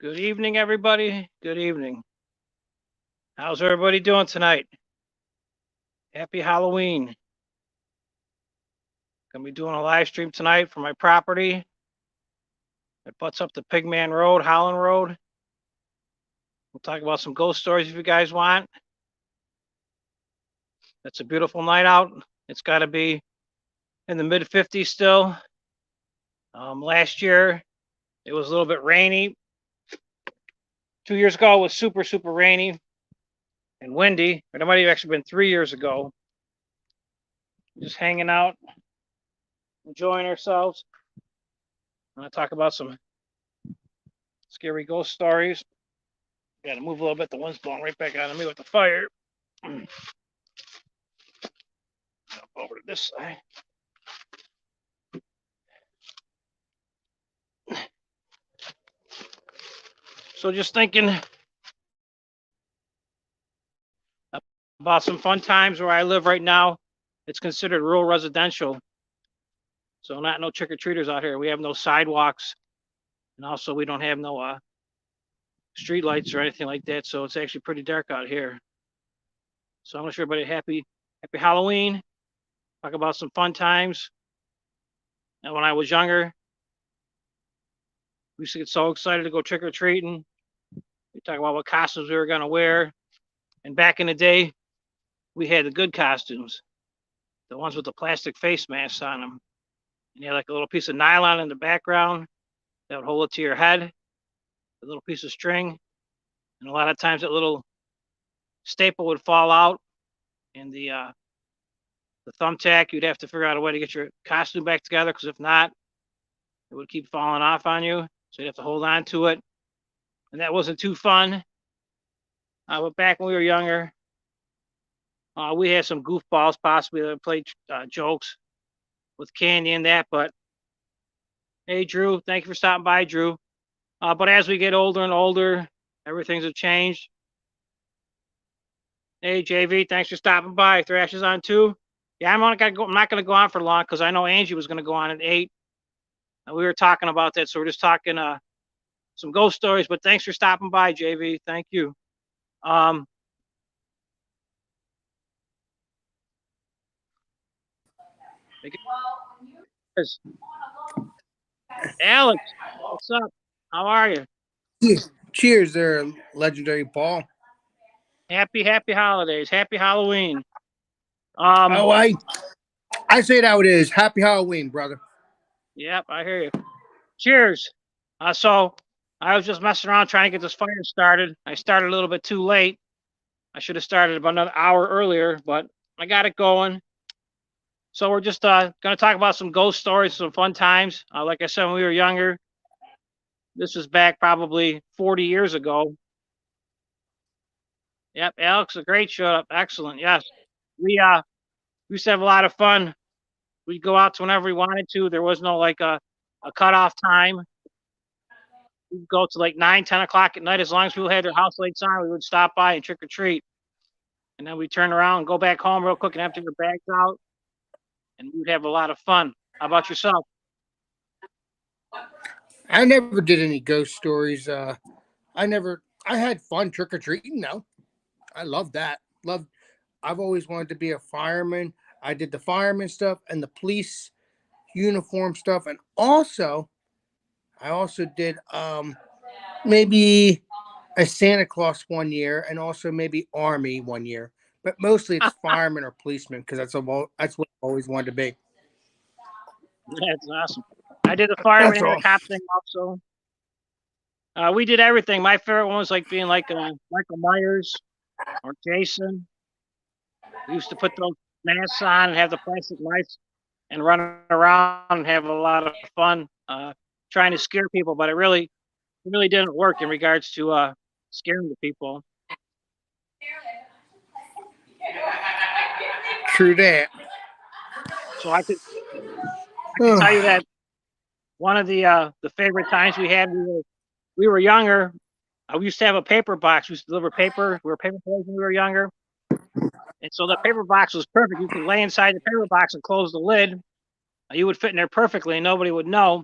Good evening, everybody. Good evening. How's everybody doing tonight? Happy Halloween. Gonna be doing a live stream tonight from my property. It butts up to Pigman Road, Holland Road. We'll talk about some ghost stories if you guys want. It's a beautiful night out. It's got to be in the mid 50s still. Last year, it was a little bit rainy. 2 years ago, it was super, super rainy and windy. But it might have actually been 3 years ago. Just hanging out, enjoying ourselves. I'm going to talk about some scary ghost stories. Got to move a little bit. The wind's blowing right back out of me with the fire. Over to this side. So just thinking about some fun times where I live right now. It's considered rural residential. So not no trick-or-treaters out here. We have no sidewalks. And also we don't have no street lights or anything like that. So it's actually pretty dark out here. So I wish everybody happy Halloween. Talk about some fun times. And when I was younger, we used to get so excited to go trick-or-treating. We talk about what costumes we were going to wear. And back in the day, we had the good costumes, the ones with the plastic face masks on them. And you had like a little piece of nylon in the background that would hold it to your head, a little piece of string. And a lot of times that little staple would fall out, and the thumbtack, you'd have to figure out a way to get your costume back together, because if not, it would keep falling off on you. So you'd have to hold on to it. And that wasn't too fun. But back when we were younger, we had some goofballs possibly that played jokes with candy and that. But hey, Drew, thank you for stopping by, Drew. But as we get older and older, everything's have changed. Hey, JV, thanks for stopping by. Thrash is on too. Yeah, I'm not going to go on for long because I know Angie was going to go on at 8. And we were talking about that, so we're just talking some ghost stories. But thanks for stopping by, JV. Thank you. Alex, what's up? How are you? Cheers there, legendary Paul. Happy holidays. Happy Halloween. I say it how it is. Happy Halloween, brother. Yep, I hear you. Cheers. So I was just messing around trying to get this fire started. I started a little bit too late. I should have started about another hour earlier, but I got it going. So we're just going to talk about some ghost stories, some fun times. Like I said, when we were younger, this was back probably 40 years ago. Yep, Alex, a great show. Excellent. Yes. We used to have a lot of fun. We'd go out to whenever we wanted to. There was no like a cutoff time. We'd go to like 9, 10 o'clock at night. As long as people had their house lights on, we would stop by and trick or treat. And then we'd turn around and go back home real quick and empty your bags out. And we'd have a lot of fun. How about yourself? I never did any ghost stories. I had fun trick or treating though. I love that. I've always wanted to be a fireman. I did the fireman stuff and the police uniform stuff, and I also did maybe a Santa Claus one year, and also maybe Army one year. But mostly it's fireman or policeman, because that's what I always wanted to be. That's awesome. I did the fireman and the cop thing also. We did everything. My favorite one was like being like Michael Myers or Jason. We used to put those masks on and have the plastic lights and run around and have a lot of fun trying to scare people. But it really didn't work in regards to scaring the people. True that. So I could tell you that one of the favorite times we had, we were younger. We used to have a paper box. We used to deliver paper. We were paper boys when we were younger. And so the paper box was perfect. You could lay inside the paper box and close the lid. You would fit in there perfectly and nobody would know.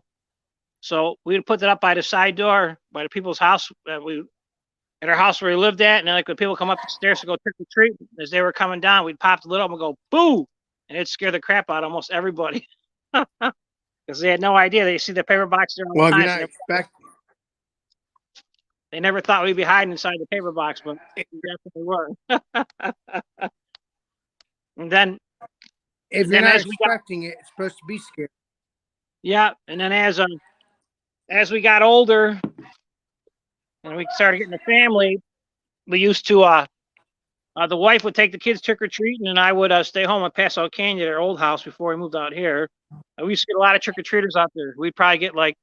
So we'd put that up by the side door by the people's house at our house where we lived at, and then like when people come up the stairs to go trick or treat, as they were coming down, we'd pop the lid up and go boo, and it'd scare the crap out of almost everybody because they had no idea. They see the paper box there all Well, the if you're time, so not expect, they never thought we'd be hiding inside the paper box, but we definitely were. And then, if and you're then not as we got, expecting it, it's supposed to be scary. yeah, and then as we got older and we started getting a family, we used to the wife would take the kids trick or treating, and I would stay home and pass out candy at our old house before we moved out here. We used to get a lot of trick or treaters out there. We'd probably get like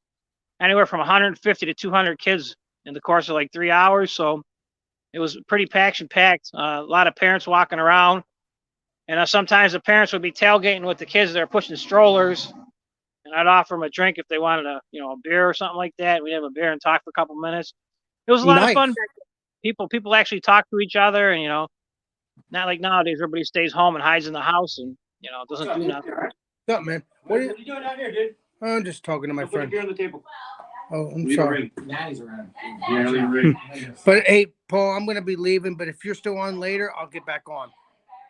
anywhere from 150 to 200 kids in the course of like 3 hours. So it was pretty packed. A lot of parents walking around, and sometimes the parents would be tailgating with the kids that are pushing strollers, and I'd offer them a drink if they wanted a beer or something like that. We'd have a beer and talk for a couple minutes. It was a lot of fun Nice. back then. People actually talk to each other, and not like nowadays, everybody stays home and hides in the house and doesn't do nothing. What's up, man? What are you doing down here, dude? I'm just talking to my Put a friend. beer on the table. Oh, I'm Leave sorry. a ring. Daddy's around. Yeah, leave a ring. But hey, Paul, I'm gonna be leaving. But if you're still on later, I'll get back on.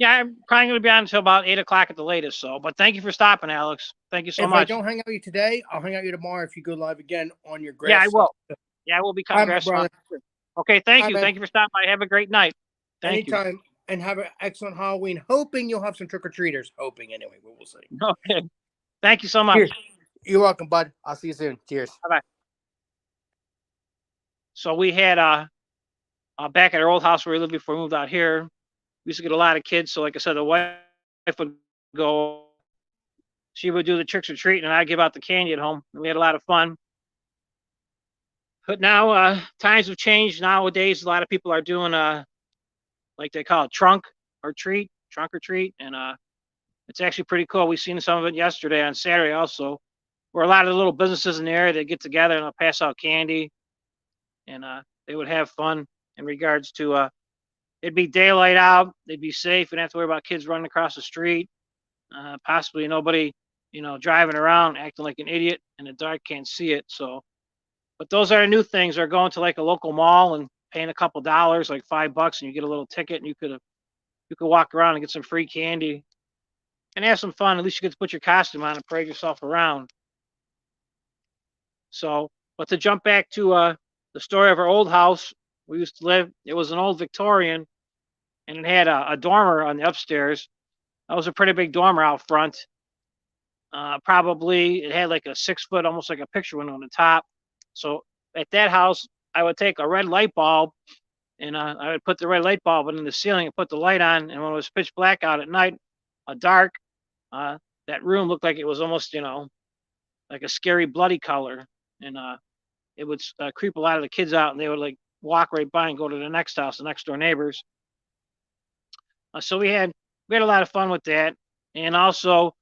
Yeah, I'm probably going to be on until about 8 o'clock at the latest. So, but thank you for stopping, Alex. Thank you so If I much. don't hang out with you today, I'll hang out with you tomorrow if you go live again on your grass. Yeah, I will. Yeah, I will be All cutting right, grass. brother. Okay, thank Bye, you. man. Thank you for stopping by. Have a great night. Thank Anytime. And have an excellent Halloween. Hoping you'll have some trick or treaters. Hoping anyway. But we'll see. you. Okay. Thank you so much. Cheers. You're welcome, bud. I'll see you soon. Cheers. Bye-bye. So we had back at our old house where we lived before we moved out here, we used to get a lot of kids. So like I said, the wife would go, she would do the tricks or treating, and I'd give out the candy at home. And we had a lot of fun. But now times have changed. Nowadays, a lot of people are doing like they call it trunk or treat, and it's actually pretty cool. We seen some of it yesterday on Saturday also, where a lot of the little businesses in the area they get together and they'll pass out candy, and they would have fun in regards to it'd be daylight out, they'd be safe, and have to worry about kids running across the street, possibly nobody driving around acting like an idiot in the dark, can't see it. So, but those are the new things. Are going to like a local mall and paying a couple dollars, like $5, and you get a little ticket, and you could walk around and get some free candy and have some fun. At least you get to put your costume on and parade yourself around. So, but to jump back to the story of our old house we used to live, it was an old Victorian, and it had a dormer on the upstairs. That was a pretty big dormer out front. Probably it had like a 6 foot, almost like a picture window on the top. So at that house, I would take a red light bulb, and I would put the red light bulb in the ceiling and put the light on. And when it was pitch black out at night, dark, that room looked like it was almost, like a scary bloody color. And it would creep a lot of the kids out, and they would like walk right by and go to the next house, the next door neighbors. So we had a lot of fun with that. And also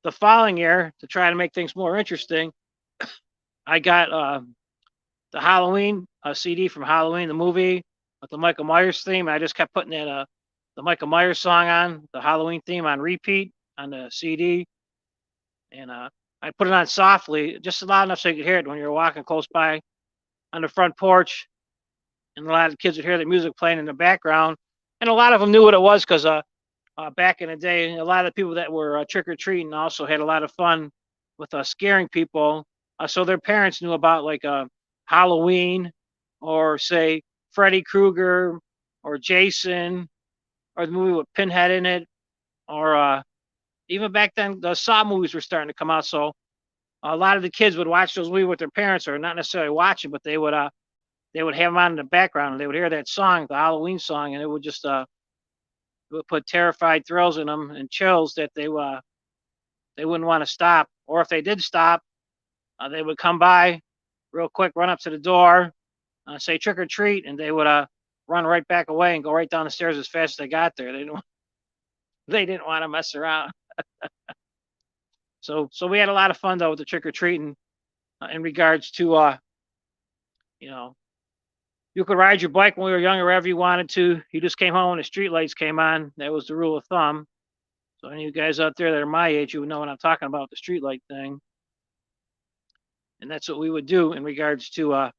the following year, to try to make things more interesting, I got the Halloween CD from Halloween, the movie, with the Michael Myers theme. I just kept putting that the Michael Myers song on, the Halloween theme on repeat on the CD. And I put it on softly, just loud enough so you could hear it when you're walking close by on the front porch. And a lot of the kids would hear the music playing in the background. And a lot of them knew what it was because back in the day, a lot of the people that were trick-or-treating also had a lot of fun with scaring people. So their parents knew about like Halloween, or say Freddy Krueger or Jason, or the movie with Pinhead in it, or even back then the Saw movies were starting to come out. So a lot of the kids would watch those movies with their parents, or not necessarily watch it, but they would have them on in the background, and they would hear that song, the Halloween song, and it would just it would put terrified thrills in them and chills that they wouldn't want to stop. Or if they did stop, they would come by real quick, run up to the door, say trick or treat, and they would run right back away and go right down the stairs as fast as they got there. They didn't want to mess around. So we had a lot of fun though with the trick or treating in regards to you could ride your bike when we were younger wherever you wanted to. You just came home when the street lights came on. That was the rule of thumb. So any of you guys out there that are my age, you would know what I'm talking about, the street light thing. And that's what we would do in regards to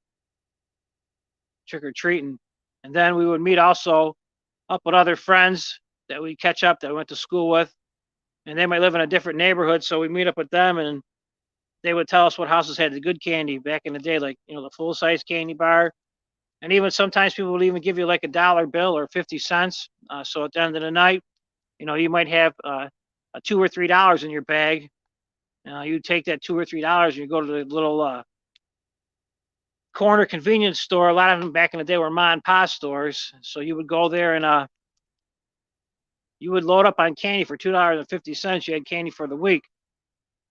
trick or treating. And then we would meet also up with other friends that we catch up that we went to school with, and they might live in a different neighborhood. So we meet up with them, and they would tell us what houses had the good candy back in the day, like the full size candy bar. And even sometimes people would even give you like $1 bill or 50 cents. So at the end of the night, you might have a $2 or $3 in your bag. You take that $2 or $3 and you go to the little corner convenience store. A lot of them back in the day were mom and pop stores. So you would go there and you would load up on candy for $2.50. You had candy for the week.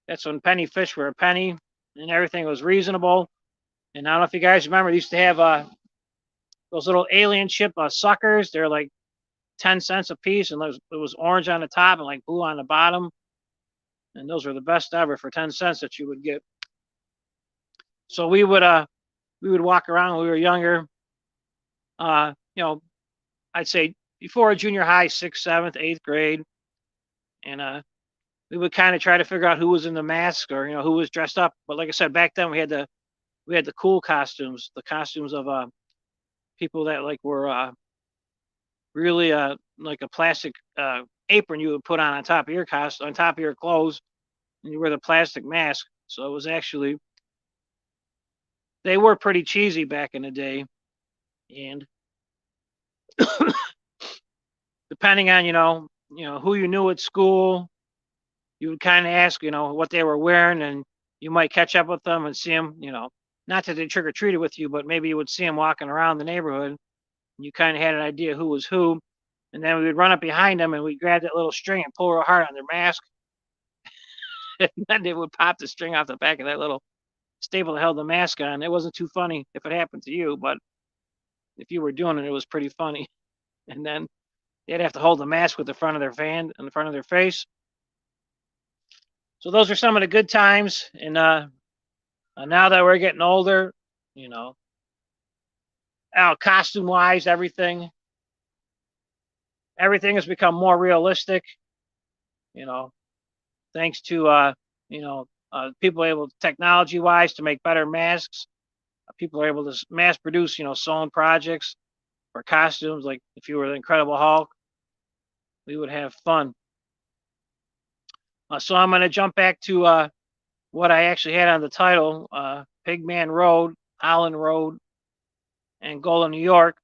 That's when penny fish were a penny and everything was reasonable. And I don't know if you guys remember, they used to have those little alien ship suckers. They're like 10 cents a piece, and it was orange on the top and like blue on the bottom. And those were the best ever for 10 cents that you would get. So we would walk around when we were younger. I'd say before junior high, 6th, 7th, 8th grade. And we would kind of try to figure out who was in the mask or who was dressed up. But like I said, back then we had the cool costumes, the costumes of people that like were really like a plastic apron you would put on top of your on top of your clothes, and you wear the plastic mask. So it was actually, they were pretty cheesy back in the day. And depending on who you knew at school, you would kind of ask what they were wearing, and you might catch up with them and see them, not that they trick or treated with you, but maybe you would see them walking around the neighborhood. And you kind of had an idea who was who. And then we would run up behind them and we'd grab that little string and pull real hard on their mask. And then they would pop the string off the back of that little staple that held the mask on. It wasn't too funny if it happened to you, but if you were doing it, it was pretty funny. And then they'd have to hold the mask with the front of their hand in the front of their face. So those are some of the good times. And now that we're getting older, costume wise, everything has become more realistic, thanks to people able, technology wise, to make better masks. People are able to mass produce sewn projects or costumes. Like if you were the Incredible Hulk, we would have fun. So I'm going to jump back to what I actually had on the title, Pigman Road, Holland Road, Angola, New York.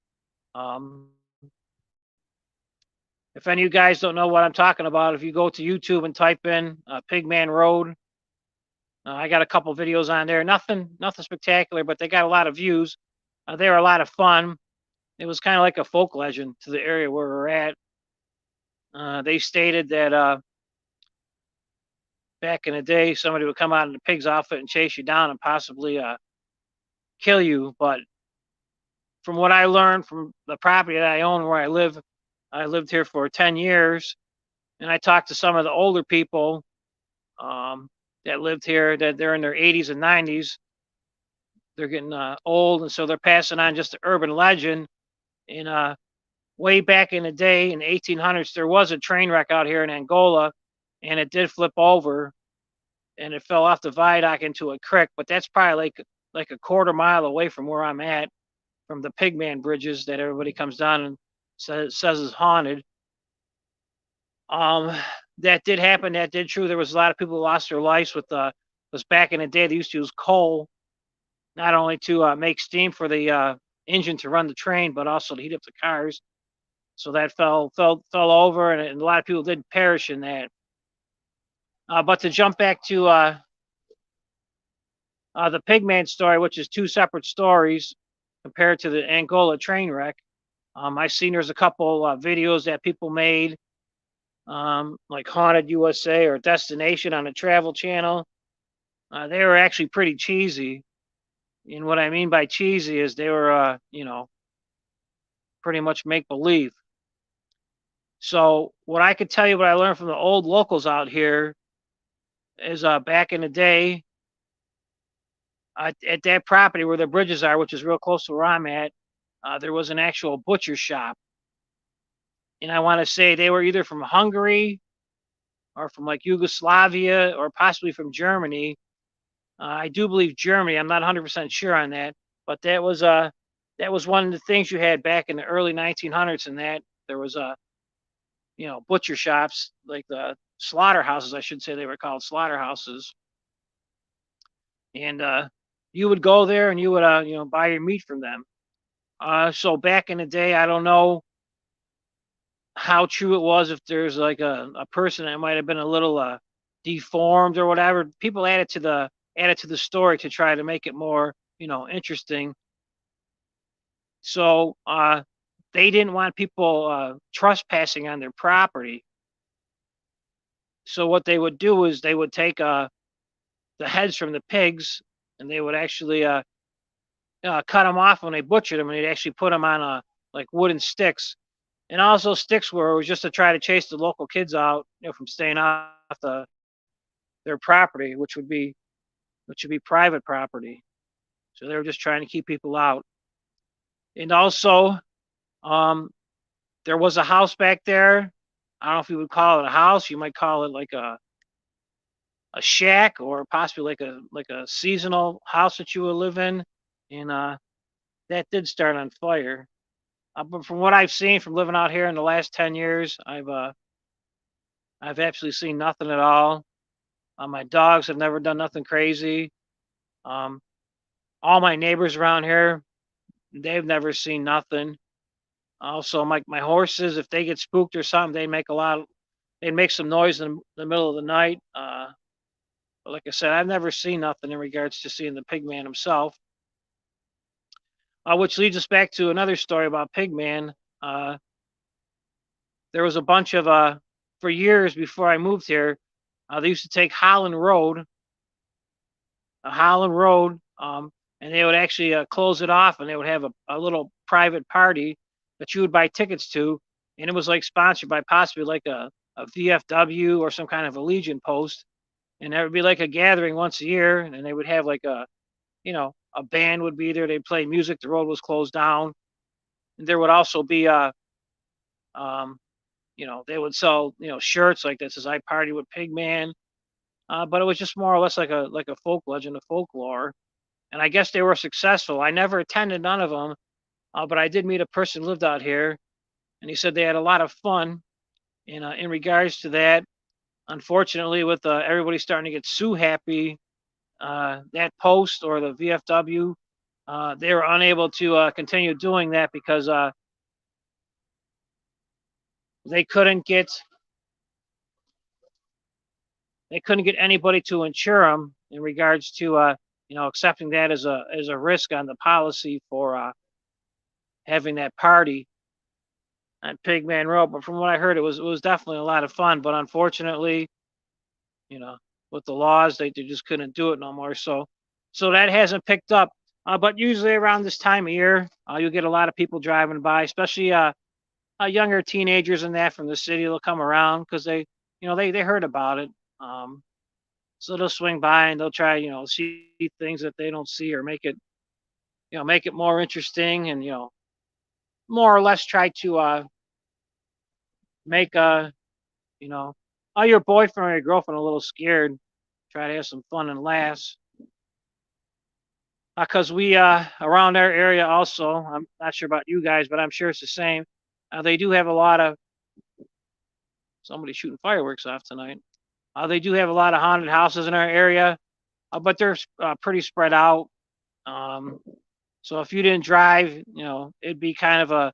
If any of you guys don't know what I'm talking about, if you go to YouTube and type in Pigman Road, I got a couple videos on there. Nothing spectacular, but they got a lot of views. They were a lot of fun. It was kind of like a folk legend to the area where we're at. They stated that back in the day, somebody would come out in a pig's outfit and chase you down and possibly kill you. But from what I learned from the property that I own where I lived here for 10 years, and I talked to some of the older people that lived here, that they're in their 80s and 90s. They're getting old, and so they're passing on just the urban legend. And way back in the day, in the 1800s, there was a train wreck out here in Angola, and it did flip over, and it fell off the viaduct into a creek. But that's probably like a quarter mile away from where I'm at, from the Pigman bridges that everybody comes down and says is haunted. That did happen. That did true. There was a lot of people who lost their lives with because back in the day they used to use coal, not only to make steam for the engine to run the train, but also to heat up the cars. So that fell over, and a lot of people did perish in that. But to jump back to the Pigman story, which is two separate stories compared to the Angola train wreck. I've seen there's a couple videos that people made, like Haunted USA or Destination on the Travel Channel. They were actually pretty cheesy. And what I mean by cheesy is they were, pretty much make believe. So what I could tell you, what I learned from the old locals out here is back in the day, at that property where the bridges are, which is real close to where I'm at, there was an actual butcher shop. And I want to say they were either from Hungary or from like Yugoslavia or possibly from Germany. I do believe Germany. I'm not 100% sure on that, but that was one of the things you had back in the early 1900s. And that there was butcher shops, like the slaughterhouses, I should say they were called slaughterhouses, and you would go there and you would buy your meat from them. So back in the day, I don't know how true it was, if there's like a person that might have been a little deformed or whatever. People added to the story to try to make it more interesting. So they didn't want people trespassing on their property. So what they would do is they would take the heads from the pigs, and they would actually cut them off when they butchered them, and they'd actually put them on like wooden sticks. And also sticks were it was just to try to chase the local kids out, from staying off their property, which would be private property. So they were just trying to keep people out. And also, um, there was a house back there. I don't know if you would call it a house. You might call it like a shack, or possibly like a seasonal house that you would live in. And that did start on fire. But from what I've seen from living out here in the last 10 years, I've absolutely seen nothing at all. My dogs have never done nothing crazy. Um, all my neighbors around here, they've never seen nothing. Also, my horses, if they get spooked or something, they'd make some noise in the middle of the night. But like I said, I've never seen nothing in regards to seeing the pigman himself. Which leads us back to another story about Pigman. Uh, there was a bunch of for years before I moved here, they used to take Holland Road, and they would actually close it off, and they would have a little private party that you would buy tickets to, and it was like sponsored by possibly like a VFW or some kind of a Legion post, and there would be like a gathering once a year, and they would have like a band would be there. They'd play music. The road was closed down, and there would also be um, they would sell shirts like that says "I party with Pigman," but it was just more or less like a folk legend, a folklore. And I guess they were successful. I never attended none of them, but I did meet a person who lived out here, and he said they had a lot of fun. And in regards to that, unfortunately, with everybody starting to get sue happy, that post or the VFW, they were unable to continue doing that because they couldn't get anybody to insure them in regards to accepting that as a risk on the policy for having that party on Pigman Road. But from what I heard, it was definitely a lot of fun. But unfortunately, you know, with the laws, they just couldn't do it no more. So that hasn't picked up. But usually around this time of year, you'll get a lot of people driving by, especially younger teenagers and that from the city. They'll come around because they heard about it. So they'll swing by and they'll try, see things that they don't see, or make it more interesting, and more or less try to make you know, your boyfriend or your girlfriend a little scared. Try to have some fun and laughs. Because we around our area also, I'm not sure about you guys, but I'm sure it's the same. They do have a lot of somebody shooting fireworks off tonight. They do have a lot of haunted houses in our area, but they're pretty spread out. Um, so if you didn't drive, it'd be kind of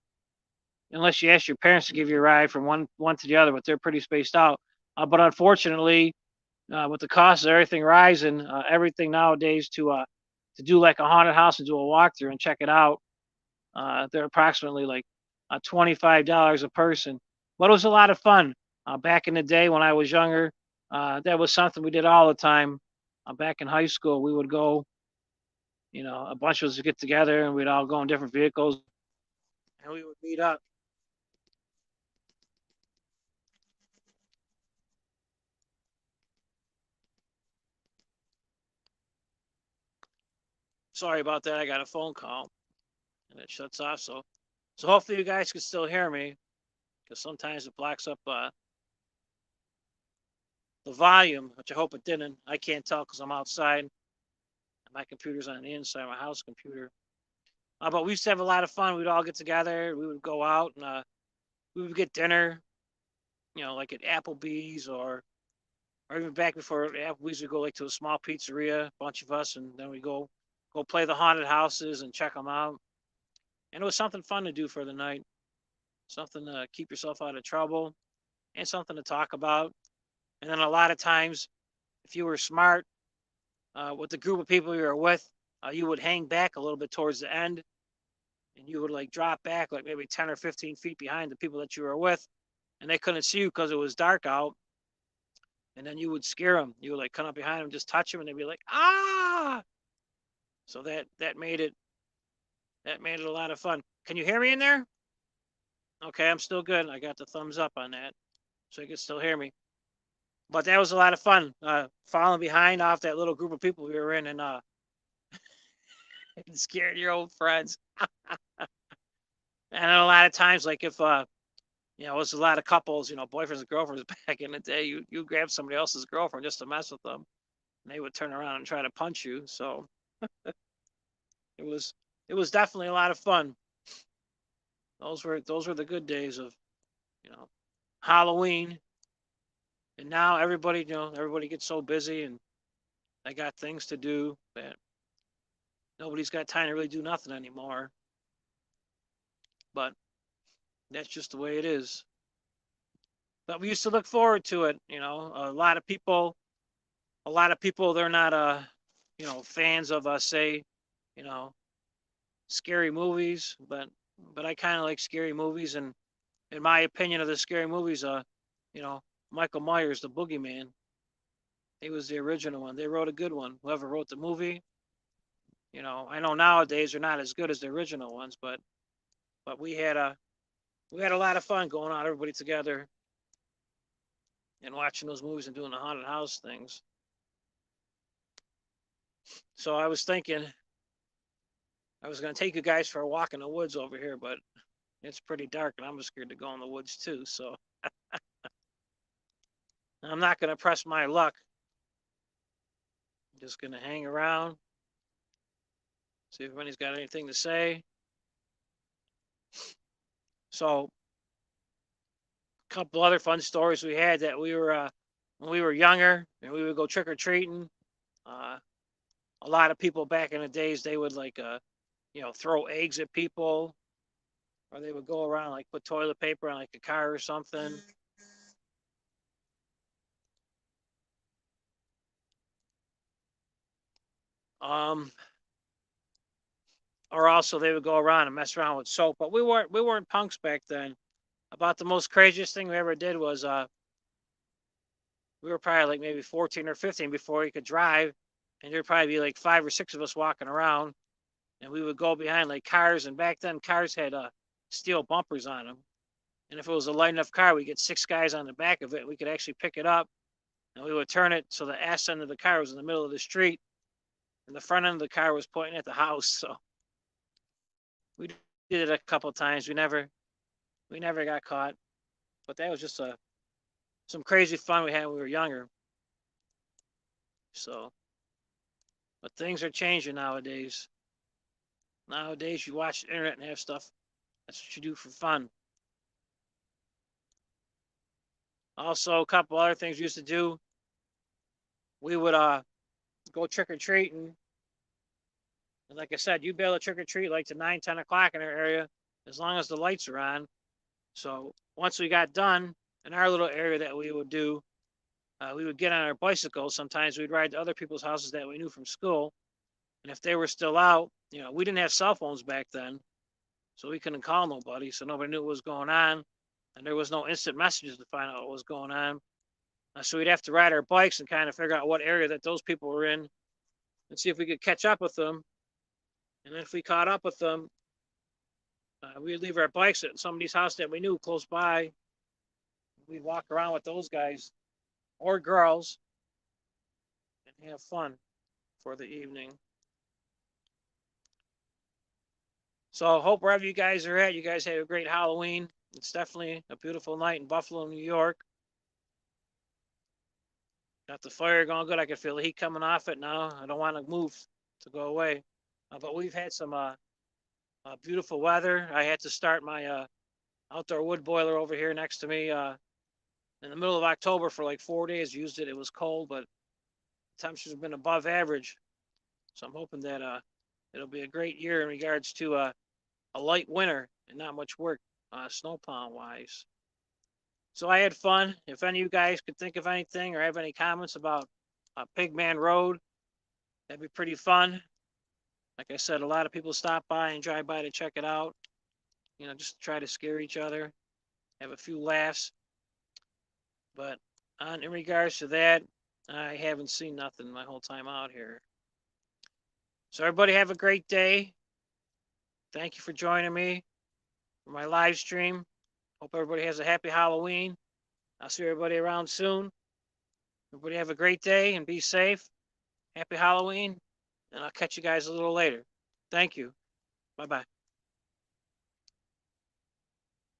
unless you ask your parents to give you a ride from one to the other, but they're pretty spaced out. But unfortunately, with the cost of everything rising, everything nowadays to do like a haunted house and do a walkthrough and check it out, they're approximately like $25 a person. But it was a lot of fun. Back in the day when I was younger, that was something we did all the time. Back in high school, we would go, a bunch of us would get together and we'd all go in different vehicles and we would meet up. Sorry about that. I got a phone call and it shuts off. So hopefully you guys can still hear me, because sometimes it blocks up the volume, which I hope it didn't. I can't tell because I'm outside. My computer's on the inside of my house computer. But we used to have a lot of fun. We'd all get together. We would go out and we would get dinner, like at Applebee's or even back before Applebee's, we'd go like to a small pizzeria, a bunch of us, and then we go play the haunted houses and check them out. And it was something fun to do for the night, something to keep yourself out of trouble, and something to talk about. And then a lot of times, if you were smart with the group of people you were with, you would hang back a little bit towards the end, and you would like drop back like maybe 10 or 15 feet behind the people that you were with, and they couldn't see you because it was dark out. And then you would scare them. You would like come up behind them, just touch them, and they'd be like, "Ah!" So that made it a lot of fun. Can you hear me in there? Okay, I'm still good. I got the thumbs up on that, so you can still hear me. But that was a lot of fun. Falling behind off that little group of people we were in, and scared your old friends. And a lot of times, like if it was a lot of couples, boyfriends and girlfriends back in the day, you grab somebody else's girlfriend just to mess with them, and they would turn around and try to punch you. So it was definitely a lot of fun. Those were the good days of, Halloween. And now everybody gets so busy and they got things to do that nobody's got time to really do nothing anymore. But that's just the way it is. But we used to look forward to it. A lot of people, they're not fans of say, scary movies, but I kind of like scary movies. And in my opinion of the scary movies, Michael Myers, the boogeyman, he was the original one. They wrote a good one. Whoever wrote the movie, I know nowadays they're not as good as the original ones, but we had a lot of fun going out, everybody together, and watching those movies and doing the haunted house things. So I was thinking I was going to take you guys for a walk in the woods over here, but it's pretty dark and I'm scared to go in the woods too. So I'm not going to press my luck. I'm just going to hang around, see if anybody's got anything to say. So a couple other fun stories we had that we were when we were younger and we would go trick-or-treating. A lot of people back in the days, they would like throw eggs at people, or they would go around like put toilet paper on like a car or something. Or also they would go around and mess around with soap, but we weren't punks back then. About the most craziest thing we ever did was we were probably like maybe 14 or 15 before we could drive, and there'd probably be like 5 or 6 of us walking around, and we would go behind like cars, and back then cars had steel bumpers on them, and if it was a light enough car, we get 6 guys on the back of it. We could actually pick it up, and we would turn it so the ass end of the car was in the middle of the street, and the front end of the car was pointing at the house. So we did it a couple of times. We never got caught, but that was just some crazy fun we had when we were younger. So, but things are changing nowadays. Nowadays, you watch the internet and have stuff. That's what you do for fun. Also, a couple other things we used to do. We would go trick-or-treating. And like I said, you'd be able to trick-or-treat like to 9, 10 o'clock in our area, as long as the lights are on. So once we got done in our little area that we would do, we would get on our bicycles. Sometimes we'd ride to other people's houses that we knew from school. And if they were still out, we didn't have cell phones back then, so we couldn't call nobody. So nobody knew what was going on. And there was no instant messages to find out what was going on. So we'd have to ride our bikes and kind of figure out what area that those people were in and see if we could catch up with them. And if we caught up with them, we'd leave our bikes at somebody's house that we knew close by. We'd walk around with those guys or girls and have fun for the evening. So I hope wherever you guys are at, you guys had a great Halloween. It's definitely a beautiful night in Buffalo, New York. Got the fire going good. I can feel the heat coming off it now. I don't want to move to go away. But we've had some beautiful weather. I had to start my outdoor wood boiler over here next to me in the middle of October for like 4 days. Used it. It was cold, but the temperature's been above average. So I'm hoping that it'll be a great year in regards to a light winter and not much work snowplow wise. So I had fun. If any of you guys could think of anything or have any comments about Pigman Road, that'd be pretty fun. Like I said, a lot of people stop by and drive by to check it out. You know, just try to scare each other, have a few laughs. But in regards to that, I haven't seen nothing my whole time out here. So everybody have a great day. Thank you for joining me for my live stream. Hope everybody has a happy Halloween. I'll see everybody around soon. Everybody have a great day and be safe. Happy Halloween. And I'll catch you guys a little later. Thank you. Bye-bye.